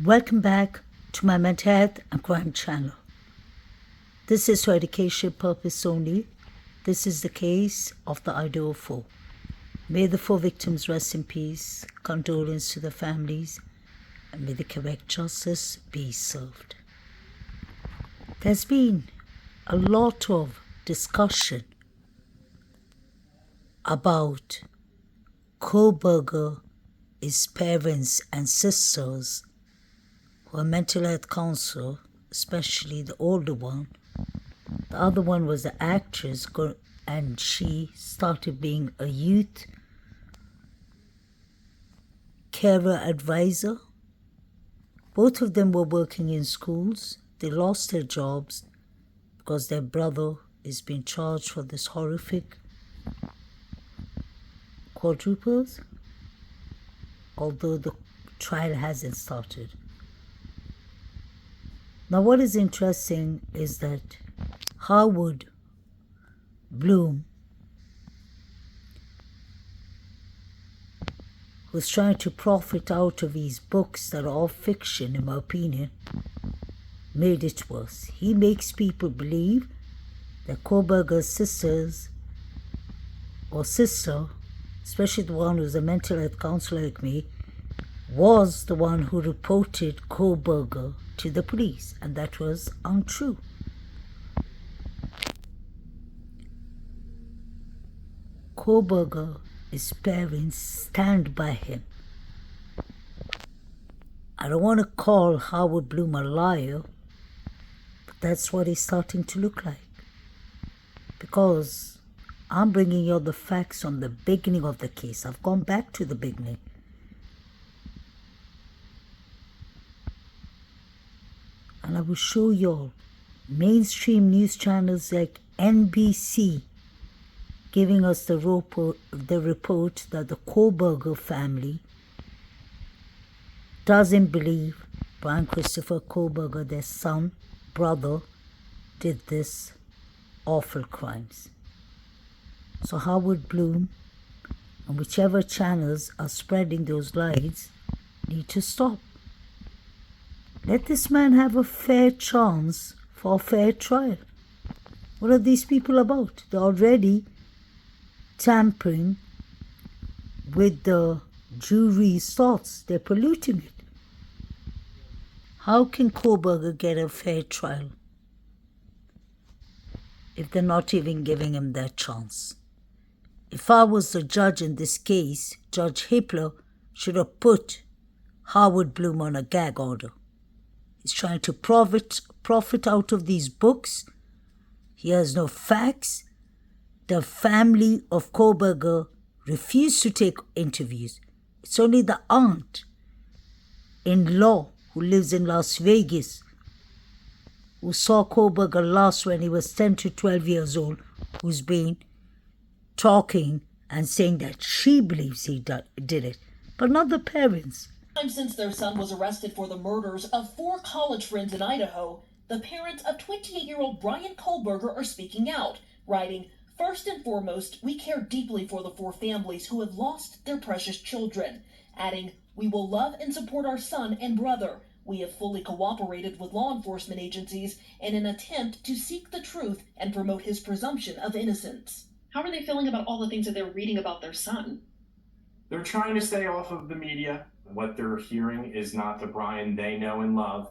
Welcome back to my mental health and crime channel. This is for education purpose only. This is the case of the Idaho 4. May the 4 victims rest in peace, condolence to the families, and may the correct justice be served. There's been a lot of discussion about Kohlberger, his parents and sisters, who are mental health counselor, especially the older one. The other one was an actress, and she started being a youth carer advisor. Both of them were working in schools. They lost their jobs because their brother is being charged for this horrific quadruples, although the trial hasn't started. Now, what is interesting is that Howard Blum, who's trying to profit out of these books that are all fiction, in my opinion, made it worse. He makes people believe that Kohlberger's sisters or sister, especially the one who's a mental health counselor like me, was the one who reported Kohlberger to the police, and that was untrue. Kohlberger, his parents stand by him. I don't want to call Howard Blum a liar, but that's what he's starting to look like. Because I'm bringing you the facts from the beginning of the case. I've gone back to the beginning. And I will show you all mainstream news channels like NBC giving us the report that the Kohlberger family doesn't believe Brian Christopher Kohlberger, their son, brother, did this awful crimes. So Howard Blum and whichever channels are spreading those lies need to stop. Let this man have a fair chance for a fair trial. What are these people about? They're already tampering with the jury's thoughts. They're polluting it. How can Kohlberger get a fair trial if they're not even giving him that chance? If I was the judge in this case, Judge Hippler should have put Howard Blum on a gag order. He's trying to profit out of these books. He has no facts. The family of Kohlberger refused to take interviews. It's only the aunt-in-law who lives in Las Vegas, who saw Kohlberger last when he was 10 to 12 years old, who's been talking and saying that she believes he did it, but not the parents. Since their son was arrested for the murders of 4 college friends in Idaho, the parents of 28-year-old Brian Kohlberger are speaking out, writing, "First and foremost, we care deeply for the 4 families who have lost their precious children," adding, "We will love and support our son and brother. We have fully cooperated with law enforcement agencies in an attempt to seek the truth and promote his presumption of innocence." How are they feeling about all the things that they're reading about their son? They're trying to stay off of the media. What they're hearing is not the Brian they know and love.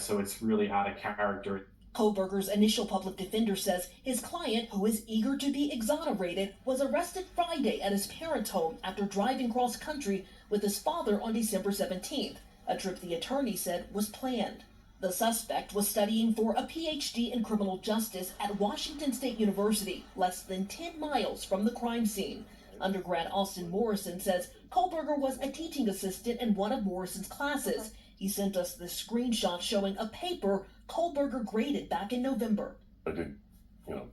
So it's really out of character. Kohlberger's initial public defender says his client, who is eager to be exonerated, was arrested Friday at his parents' home after driving cross country with his father on December 17th, a trip the attorney said was planned. The suspect was studying for a PhD in criminal justice at Washington State University, less than 10 miles from the crime scene. Undergrad Austin Morrison says Kohlberger was a teaching assistant in one of Morrison's classes. He sent us this screenshot showing a paper Kohlberger graded back in November. I did,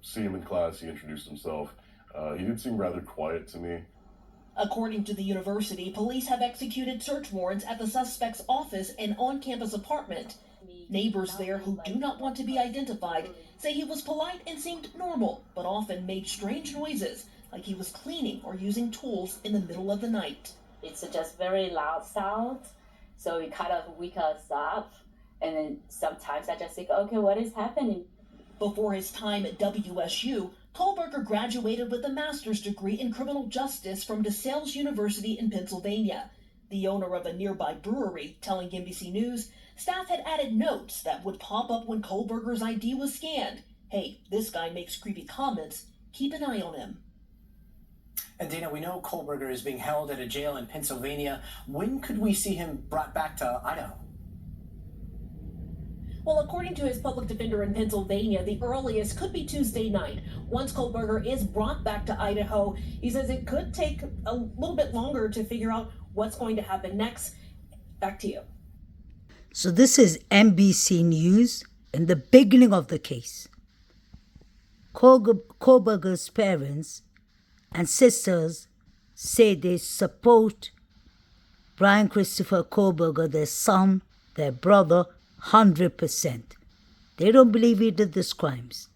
see him in class. He introduced himself. He did seem rather quiet to me. According to the university, police have executed search warrants at the suspect's office and on-campus apartment. Neighbors there who do not want to be identified say he was polite and seemed normal, but often made strange noises, like he was cleaning or using tools in the middle of the night. It's just very loud sound. So it kind of wake us up. And then sometimes I just think, okay, what is happening? Before his time at WSU, Kohlberger graduated with a master's degree in criminal justice from DeSales University in Pennsylvania. The owner of a nearby brewery telling NBC News staff had added notes that would pop up when Kohlberger's ID was scanned. Hey, this guy makes creepy comments. Keep an eye on him. And Dana, we know Kohlberger is being held at a jail in Pennsylvania. When could we see him brought back to Idaho? Well, according to his public defender in Pennsylvania, the earliest could be Tuesday night. Once Kohlberger is brought back to Idaho, he says it could take a little bit longer to figure out what's going to happen next. Back to you. So this is NBC News in the beginning of the case. Kohlberger's parents and sisters say they support Brian Christopher Kohlberger, their son, their brother, 100%. They don't believe he did these crimes.